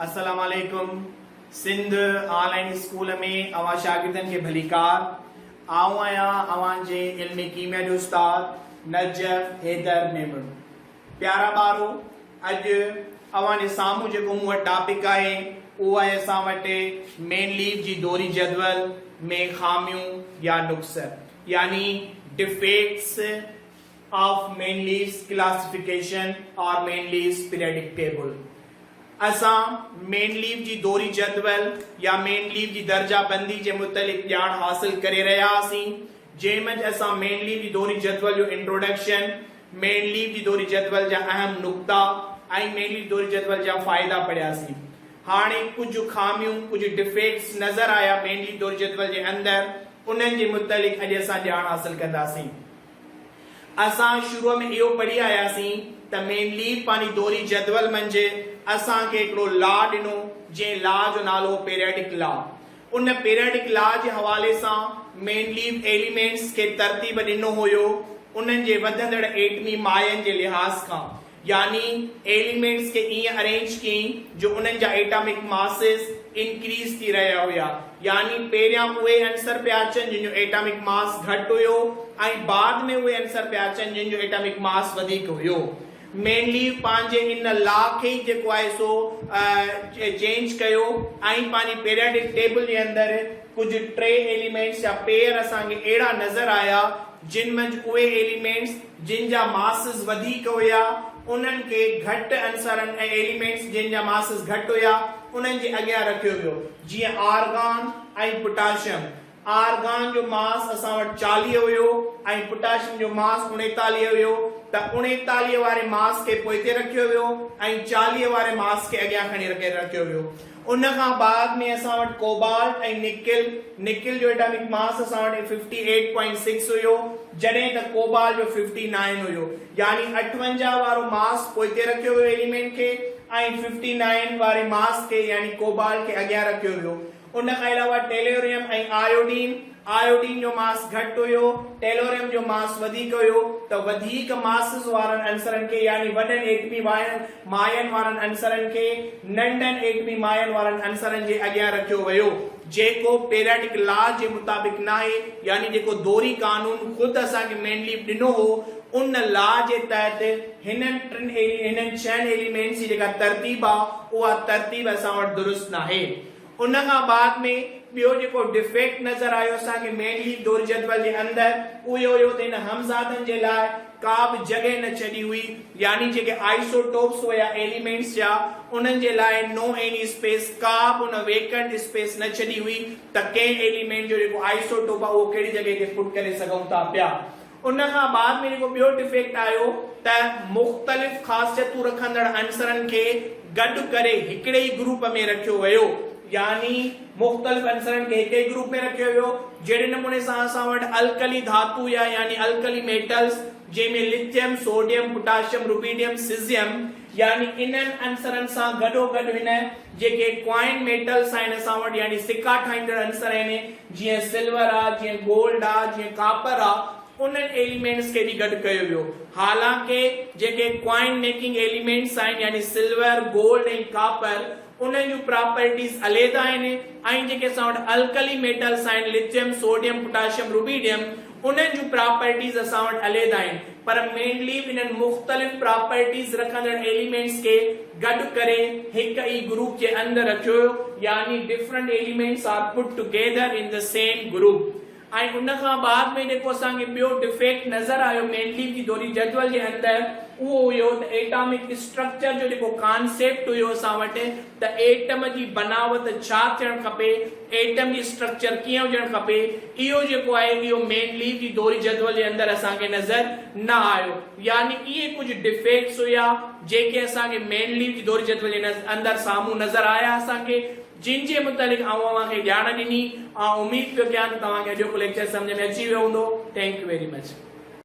अस्सलाम वालेकुम। Sindh online school में अवां शागिर्दनि खे भलीकार। आऊं आहियां अवां जे इल्मी कीमिया जो उस्ताद नजफ हैदर मेमन। प्यारा ॿारो, अॼु अवां जे साम्हूं जेको मूं वटि टॉपिक आहे उहो आहे असां वटि मेनलीव जी दोहरी जदवल में खामियूं या नुक्स, यानी डिफेक्ट्स ऑफ मेनलीव्स क्लासिफिकेशन और मेनलीव्स पीरियडिक टेबल। असां मेनलीव जी दोहरी जदवल या मेनलीव जी दर्जा बंदी जे मुतलिक ॼाण हासिल करे रहिया हुआसीं, जंहिंमें असां मेनलीव जी दोहरी जदवल जो इंट्रोडक्शन, मेनलीव जी दोहरी जदवल जा अहम नुक्ता ऐं मेनलीव दोहरी जदवल जा फ़ाइदा पढ़ियासीं। हाणे कुछ खामियूं, कुछ डिफेक्ट्स नज़र आया मेनलीव दोहरी जदवल जे अंदर, उन्हनि जे मुतलिक अॼु असां ॼाण हासिल कंदासीं। असां शुरू में इहो पढ़ी आयासीं त मेनलीव पंहिंजी दोहरी जदवल मंझि असांखे हिकिड़ो लॉ ॾिनो, जंहिं लॉ जो नालो पीरियडिक लॉ। उन पीरियडिक लॉ जे हवाले सां मेनलीव एलिमेंट्स खे तरतीब ॾिनो हुयो उन्हनि जे वधंदड़ एटमी मायनि जे लिहाज़ खां, यानी एलिमेंट्स खे ईअं अरेंज कयईं जो उन्हनि जा एटॉमिक मासिस इंक्रीज थी रहिया हुया, यानी पहिरियां उहे आंसर पिया अचनि जिन जो एटॉमिक मास घटि हुयो ऐं बाद में उहे आंसर पिया अचनि जिन जो एटॉमिक मास वधीक हुयो। मेनलीव पंहिंजे इन लॉ खे ई जेको आहे सो चेंज कयो ऐं पंहिंजी पीरियडिक टेबल जे अंदरि कुछ टे एलिमेंट्स या पेयर असांखे अहिड़ा नज़र आया जिन मंझि उहे एलिमेंट्स जिन जा मासिस वधीक हुया उन्हनि खे घटि आंसरनि ऐं एलिमेंट्स जिन जा मासिस घटि हुया उन्हनि जे अॻियां रखियो वियो, जीअं आर्गान ऐं पोटाशियम। आर्गान जो मास असां वटि 40 हुयो ऐं पोटाशियम जो मास 39 हुयो, त 39 वारे मास खे पोइते रखियो वियो ऐं 40 वारे मास खे अॻियां खणी रखियो वियो। उन खां बाद में असां वटि कोबाल्ट ऐं निकिल जो एटॉमिक मास असां वटि 58.6 हुयो, जॾहिं त कोबाल्ट जो 59 हुयो, यानी 58 वारो मास पोइते रखियो वियो एलिमेंट खे ऐं 59 वारे मास खे यानी कोबाल्ट खे अॻियां रखियो वियो। उन खां अलावा टेलोरियम ऐं आयोडीन जो मास घटि हुयो, टेलोरियम जो मास वधीक हुयो, त वधीक मासिस वारनि अंसरनि खे यानी वॾनि एटमी मायनि वारनि अंसरनि खे नंढनि एटमी मायनि वारनि अंसरनि जे अॻियां रखियो वियो, जेको पीरियडिक लॉ जे मुताबिक नाहे, यानी जेको दोहरी कानून खुदि असांखे मेनलीव ॾिनो हो उन लॉ जे तहत हिननि 6 एलिमेंट्स जी जेका तरतीब आहे उहा तरतीब असां वटि दुरुस्त नाहे। उन खां बाद में ॿियो जेको डिफेक्ट नज़र आयो असांखे मेनलीव दोहरी जदवल जे अंदरि उहो हुयो त हिन हमज़ादनि जे लाइ का बि जॻह न छॾी हुई, यानी जेके आइसोटोप्स हुया एलिमेंट्स जा उन्हनि जे लाइ नो एनी स्पेस, का बि उन वेकेंट स्पेस न छॾी हुई त कंहिं एलिमेंट जो जेको आइसोटोप आहे उहो कहिड़ी जॻह ते पुट करे सघूं था पिया। उन खां बाद में जेको ॿियो डिफेक्ट आयो त मुख़्तलिफ़ ख़ासियतूं रखंदड़ अंसरनि खे गॾु करे हिकिड़े ई ग्रुप में रखियो वियो, यानी मुख़्तलिफ़ अंसरनि खे हिकु ई ग्रुप में रखियो वियो। जहिड़े नमूने सां असां वटि अल्कली धातु या यानी अल्कली मेटल्स जंहिंमें lithium, sodium, potassium, rubidium, caesium, यानी इन्हनि अंसरनि सां गॾोगॾु हिन जेके क्वाइन मेटल्स आहिनि असां वटि यानी सिक्का ठाहींदड़ अंसर आहिनि, जीअं सिल्वर आहे, जीअं गोल्ड आहे, जीअं कापर आहे, उन्हनि एलिमेंट्स खे बि गॾु कयो वियो। हालांकि जेके क्वाइन मेकिंग एलिमेंट्स आहिनि यानी सिल्वर, गोल्ड ऐं कापर, उन्हनि जूं प्रॉपर्टीज़ अलॻि आहिनि ऐं जेके असां वटि अल्कली मेटल्स आहिनि लिथियम, सोडियम, पोटाशियम, रुबीडियम, उन्हनि जूं प्रॉपर्टीज़ असां वटि अलॻि आहिनि, पर मेनलीव इन्हनि मुख़्तलिफ़ प्रॉपर्टीज़ रखंदड़ एलिमेंट्स खे गॾु करे हिकु ई ग्रुप जे अंदरि रखियो वियो, यानी different elements are put together in the same group. ऐं उन खां बाद में जेको असांखे ॿियो डिफेक्ट नज़र आयो मेनलीव जी दोहरी जदवल जे अंदरि उहो हुयो त एटॉमिक स्ट्रक्चर जो जेको कॉन्सेप्ट हुयो असां वटि त एटम जी बनावट छा थियणु खपे, एटम जी स्ट्रक्चर कीअं हुजणु खपे, इहो जेको आहे इहो मेनलीव जी दोहरी जदवल जे अंदरि असांखे नज़र न आयो, यानी इहे कुझु डिफेक्ट्स हुया जेके असांखे मेनलीव जी दोहरी जदवल जे अंदरि साम्हूं नज़र आया असांखे, जिन जे मुतालिक अवांखे ॼाण ॾिनी। उम्मीद पियो कयां त तव्हांखे अॼोको लेक्चर सम्झ में अची वियो हूंदो। Thank U very much.